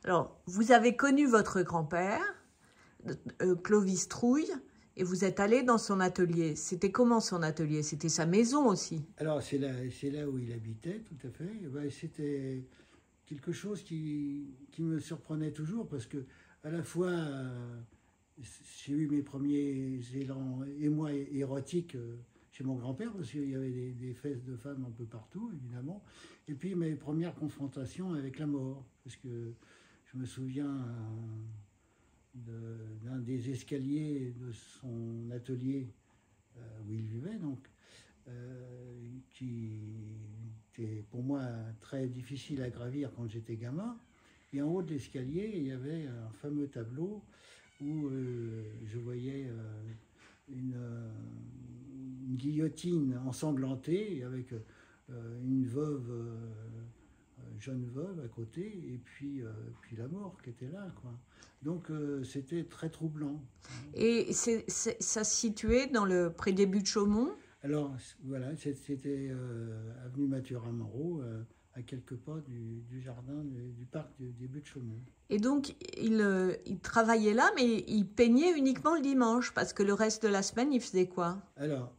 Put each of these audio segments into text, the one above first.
Alors, vous avez connu votre grand-père, Clovis Trouille, et vous êtes allé dans son atelier. C'était comment son atelier? C'était sa maison aussi? Alors, c'est là où il habitait, tout à fait. Ben, c'était quelque chose qui me surprenait toujours parce que, à la fois, j'ai eu mes premiers élans érotiques chez mon grand-père parce qu'il y avait des fesses de femmes un peu partout, évidemment. Et puis mes premières confrontations avec la mort, parce que je me souviens d'un des escaliers de son atelier où il vivait, donc, qui était pour moi très difficile à gravir quand j'étais gamin. Et en haut de l'escalier, il y avait un fameux tableau où je voyais une guillotine ensanglantée avec une veuve, jeune veuve à côté, et puis la mort qui était là, quoi. Donc c'était très troublant. Et ça se situait près des buttes de Chaumont? Alors voilà, c'était avenue Mathurin-Moreau, à quelques pas du jardin, du parc des Buttes de Chaumont. Et donc, il travaillait là, mais il peignait uniquement le dimanche, parce que le reste de la semaine, il faisait quoi? Alors,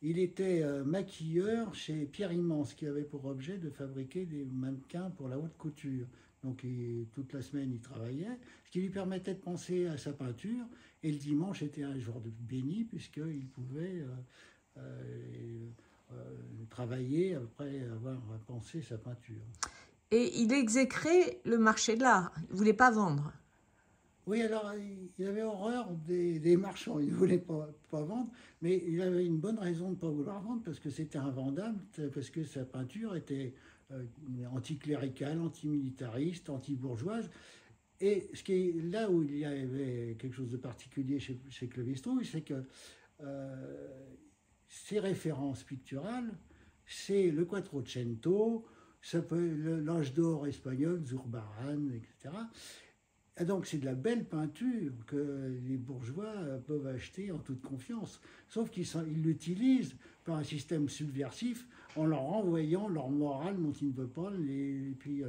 il était maquilleur chez Pierre Immense, qui avait pour objet de fabriquer des mannequins pour la haute couture. Donc toute la semaine, il travaillait, ce qui lui permettait de penser à sa peinture. Et le dimanche était un jour de béni, puisqu'il pouvait travailler après avoir pensé sa peinture. Et il exécrait le marché de l'art. Il ne voulait pas vendre. Oui, alors il avait horreur des marchands, il ne voulait pas vendre, mais il avait une bonne raison de ne pas vouloir vendre, parce que c'était invendable, parce que sa peinture était anticléricale, antimilitariste, anti-bourgeoise. Et là où il y avait quelque chose de particulier chez Clovis Trouille, c'est que ses références picturales, c'est le Quattrocento, l'Ange d'or espagnol, Zurbarán, etc. Et donc c'est de la belle peinture que les bourgeois peuvent acheter en toute confiance. Sauf qu'ils l'utilisent par un système subversif en leur renvoyant leur morale dont ils ne veulent pas, et puis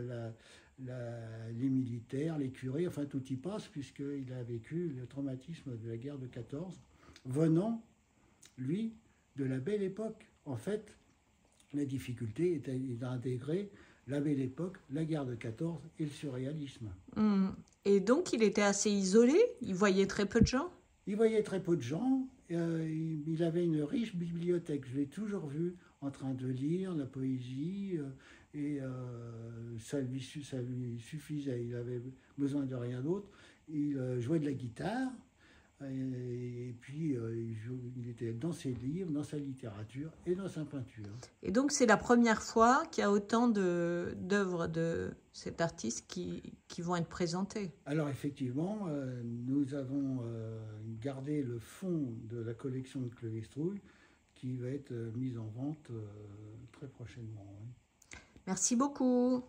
les militaires, les curés, enfin tout y passe, puisqu'il a vécu le traumatisme de la guerre de 14, venant, lui, de la belle époque. En fait, la difficulté était d'intégrer la belle époque, la guerre de 14 et le surréalisme. Et donc, il était assez isolé? Il voyait très peu de gens? Il voyait très peu de gens. Il avait une riche bibliothèque. Je l'ai toujours vu en train de lire la poésie et ça lui suffisait. Il avait besoin de rien d'autre. Il jouait de la guitare. Et puis, il était dans ses livres, dans sa littérature et dans sa peinture. Et donc, c'est la première fois qu'il y a autant d'œuvres de cet artiste qui vont être présentées. Alors, effectivement, nous avons gardé le fond de la collection de Clovis Trouille qui va être mise en vente très prochainement. Oui. Merci beaucoup.